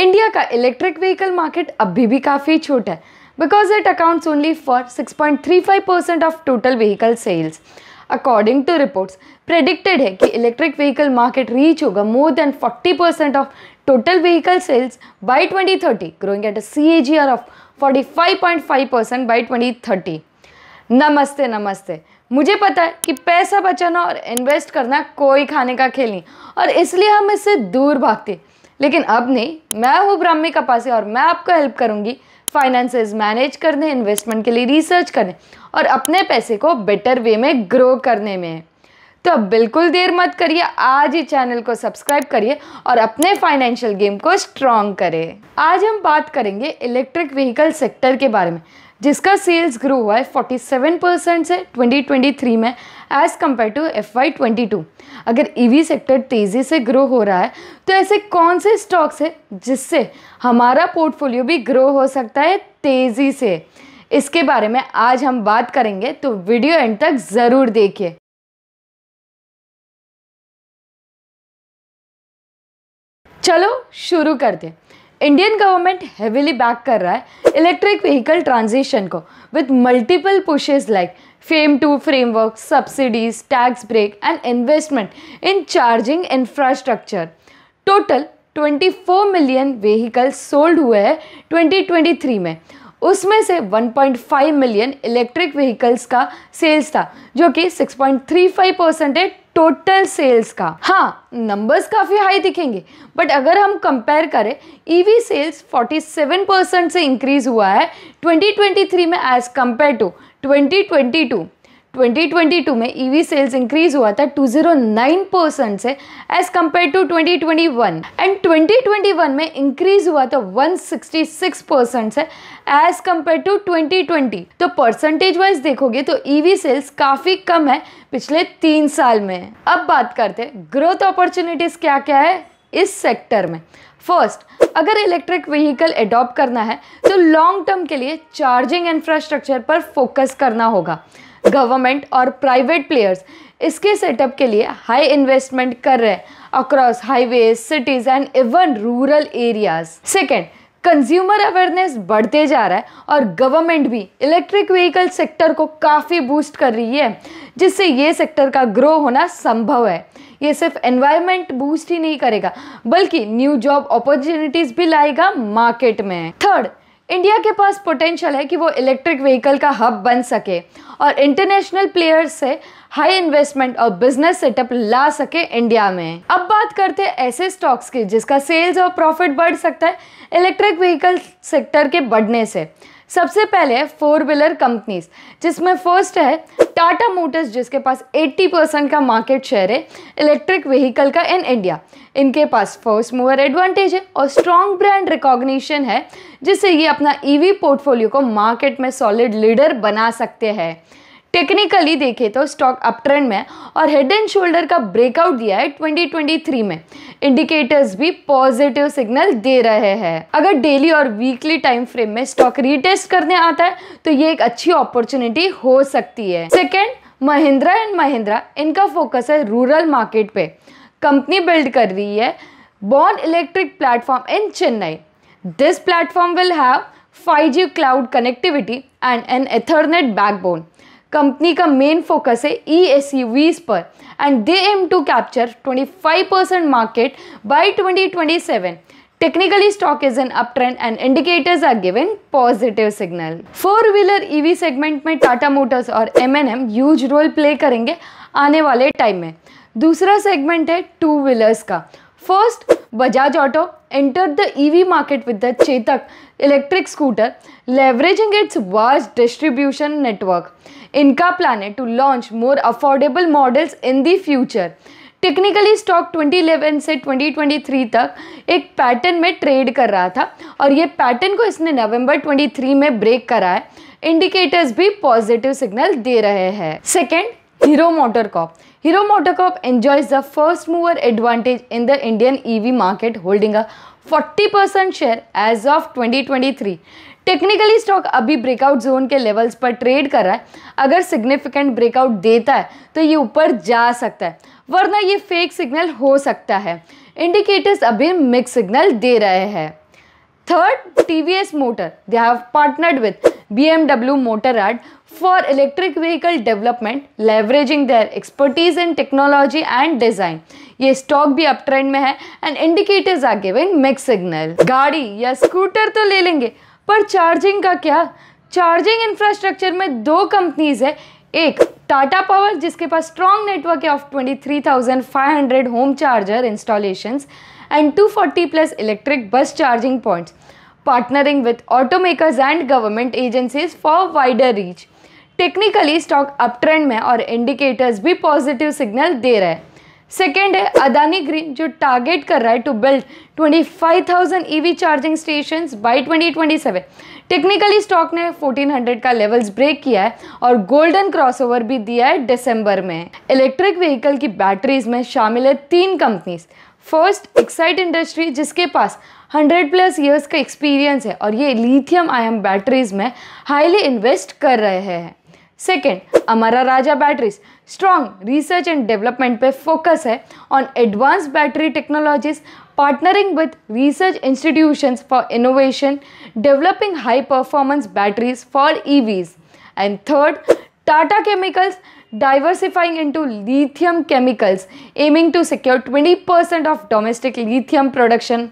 India का electric vehicle market अभी भी काफ़ी छोटा है because it accounts only for 6.35% of total vehicle sales. According to reports predicted है कि इलेक्ट्रिक व्हीकल मार्केट रीच होगा more than 40% of total vehicle sales by 2030, growing at a CAGR of 45.5% by 2030। नमस्ते नमस्ते। मुझे पता है कि पैसा बचाना और इन्वेस्ट करना कोई खाने का खेल नहीं और इसलिए हम इससे दूर भागते, लेकिन अब नहीं। मैं हूँ ब्राह्मी कपासी और मैं आपको हेल्प करूँगी फाइनेंसेस मैनेज करने, इन्वेस्टमेंट के लिए रिसर्च करने और अपने पैसे को बेटर वे में ग्रो करने में। तो अब बिल्कुल देर मत करिए, आज ही चैनल को सब्सक्राइब करिए और अपने फाइनेंशियल गेम को स्ट्रॉन्ग करें। आज हम बात करेंगे इलेक्ट्रिक व्हीकल सेक्टर के बारे में, जिसका सेल्स ग्रो हुआ है 47% से 2023 में एज़ कम्पेयर टू FY22। अगर EV सेक्टर तेज़ी से ग्रो हो रहा है तो ऐसे कौन से स्टॉक्स है जिससे हमारा पोर्टफोलियो भी ग्रो हो सकता है तेज़ी से, इसके बारे में आज हम बात करेंगे, तो वीडियो एंड तक ज़रूर देखिए। चलो शुरू करते हैं। इंडियन गवर्नमेंट हेविली बैक कर रहा है इलेक्ट्रिक व्हीकल ट्रांजिशन को with multiple pushes like FAME II framework, subsidies, tax break and investment in charging infrastructure. Total 24 million vehicle sold हुए हैं 2023 में। उसमें से 1.5 मिलियन इलेक्ट्रिक व्हीकल्स का सेल्स था, जो कि 6.35% है टोटल सेल्स का। हाँ, नंबर्स काफ़ी हाई दिखेंगे, बट अगर हम कंपेयर करें, EV सेल्स 47% से इंक्रीज हुआ है 2023 में एज कम्पेयर टू 2022। 2022 में EV सेल्स इंक्रीज हुआ था 209% से एज कम्पेयर टू 2021 एंड 2021 में इंक्रीज हुआ था 166% से एज कम्पेयर टू 2020। तो परसेंटेज वाइज देखोगे तो EV सेल्स काफ़ी कम है पिछले 3 साल में। अब बात करते हैं ग्रोथ अपॉर्चुनिटीज़ क्या क्या है इस सेक्टर में। फर्स्ट, अगर इलेक्ट्रिक व्हीकल अडॉप्ट करना है तो लॉन्ग टर्म के लिए चार्जिंग इंफ्रास्ट्रक्चर पर फोकस करना होगा। गवर्नमेंट और प्राइवेट प्लेयर्स इसके सेटअप के लिए हाई इन्वेस्टमेंट कर रहे हैं across highways, cities and even rural areas. Second, consumer awareness बढ़ते जा रहा है और गवर्नमेंट भी इलेक्ट्रिक व्हीकल सेक्टर को काफ़ी बूस्ट कर रही है, जिससे ये सेक्टर का ग्रो होना संभव है। ये सिर्फ एनवायरनमेंट बूस्ट ही नहीं करेगा बल्कि न्यू जॉब अपॉर्चुनिटीज़ भी लाएगा मार्केट में। थर्ड, इंडिया के पास पोटेंशियल है कि वो इलेक्ट्रिक व्हीकल का हब बन सके और इंटरनेशनल प्लेयर्स से हाई इन्वेस्टमेंट और बिजनेस सेटअप ला सके इंडिया में। अब बात करते हैं ऐसे स्टॉक्स की जिसका सेल्स और प्रॉफिट बढ़ सकता है इलेक्ट्रिक व्हीकल सेक्टर के बढ़ने से। सबसे पहले है 4 व्हीलर कंपनीज, जिसमें फर्स्ट है टाटा मोटर्स, जिसके पास 80% का मार्केट शेयर है इलेक्ट्रिक व्हीकल का इन इंडिया। इनके पास फर्स्ट मूवर एडवांटेज है और स्ट्रॉन्ग ब्रांड रिकॉग्निशन है, जिससे ये अपना EV पोर्टफोलियो को मार्केट में सॉलिड लीडर बना सकते हैं। टेक्निकली देखें तो स्टॉक अप ट्रेंड में और हेड एंड शोल्डर का ब्रेकआउट दिया है 2023 में। इंडिकेटर्स भी पॉजिटिव सिग्नल दे रहे हैं। अगर डेली और वीकली टाइम फ्रेम में स्टॉक रीटेस्ट करने आता है तो ये एक अच्छी अपॉर्चुनिटी हो सकती है। सेकेंड, महिंद्रा एंड महिंद्रा, इनका फोकस है रूरल मार्केट पे। कंपनी बिल्ड कर रही है born electric platform in Chennai. This platform will have 5G cloud connectivity and an ethernet backbone. Company का मेन फोकस है ESUVs पर and they aim to capture 25% market by 2027। Technically stock is in up trend and indicators are giving positive signal. 4 wheeler EV segment में Tata Motors और M&M huge role play करेंगे आने वाले time में। दूसरा segment है 2 व्हीलर्स का। First, Bajaj auto entered the EV market with the Chetak electric scooter, leveraging its vast distribution network. इनका प्लान है to launch more affordable models in the future. Technically stock 2011 से 2023 तक एक पैटर्न में ट्रेड कर रहा था और ये पैटर्न को इसने नवंबर 23 में ब्रेक करा है। इंडिकेटर्स भी पॉजिटिव सिग्नल दे रहे हैं। Second, Hero MotoCorp. Hero MotoCorp enjoys the first mover advantage in the Indian EV market, holding a 40% share as of 2023. Technically stock अभी ब्रेकआउट जोन के लेवल्स पर ट्रेड कर रहा है। अगर सिग्निफिकेंट ब्रेकआउट देता है तो ये ऊपर जा सकता है, वरना ये फेक सिग्नल हो सकता है। इंडिकेटर्स अभी मिक्स सिग्नल दे रहे हैं। Third, TVS Motor. They have partnered with BMW Motorrad for electric vehicle development, leveraging their expertise in technology and design. ये स्टॉक भी अप ट्रेंड में है and indicators are giving mix signal. गाड़ी या scooter तो ले लेंगे, पर चार्जिंग का क्या? चार्जिंग इंफ्रास्ट्रक्चर में दो कंपनीज है, एक टाटा पावर जिसके पास स्ट्रॉन्ग नेटवर्क है of 23,500 home charger installations and 240 plus electric bus charging points, partnering with automakers and government agencies for wider reach. Technically stock uptrend में और इंडिकेटर्स भी पॉजिटिव सिग्नल दे रहे हैं। सेकेंड है अदानी ग्रीन, जो टारगेट कर रहा है to build 25,000 EV charging stations by 2027। Technically stock ने 1400 का लेवल्स ब्रेक किया है और गोल्डन क्रॉसओवर भी दिया है दिसंबर में। इलेक्ट्रिक व्हीकल की बैटरीज में शामिल है 3 कंपनीज। फर्स्ट, एक्साइट इंडस्ट्री, जिसके पास 100+ ईयर्स का एक्सपीरियंस है और ये लिथियम आयन बैटरीज में हाईली इन्वेस्ट कर रहे हैं। Second, Amara Raja batteries, strong research and development पे फोकस है on advance battery technologies, partnering with research institutions for innovation, developing high performance batteries for EVs. And third, Tata Chemicals, diversifying into lithium chemicals, aiming to secure 20% of domestic lithium production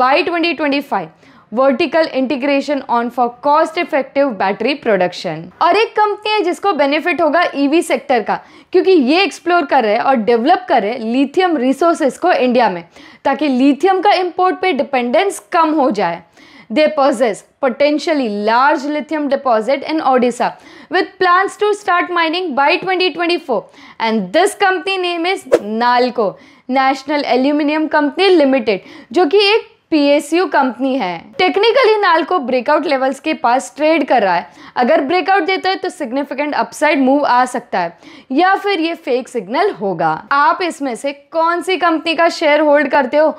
by 2025. Vertical integration on for cost effective battery production. और एक company है जिसको benefit होगा EV sector का, क्योंकि ये explore कर रहे हैं और डेवलप कर रहे हैं लिथियम रिसोर्सेज को इंडिया में, ताकि लिथियम का इंपोर्ट पे डिपेंडेंस कम हो जाए। They possess potentially large lithium deposit in Odisha with plans to start mining by 2024, and this company name is NALCO, National Aluminium Company Limited, जो कि एक PSU कंपनी है। टेक्निकली नाल्को ब्रेकआउट लेवल्स के पास trade कर रहा है। अगर ब्रेकआउट देता है तो सिग्निफिकेंट अपसाइड मूव आ सकता है, या फिर ये फेक सिग्नल होगा। आप इसमें से कौन सी कंपनी का शेयर होल्ड करते हो?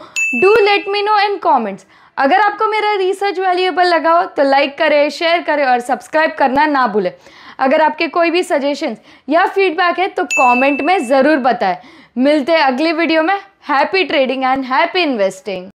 Do let me know in comments. अगर आपको मेरा रिसर्च वैल्यूएबल लगा हो तो लाइक करें, शेयर करें और सब्सक्राइब करना ना भूलें। अगर आपके कोई भी सजेशंस या फीडबैक है तो कमेंट में ज़रूर बताएं। मिलते हैं अगली वीडियो में। Happy trading and happy investing.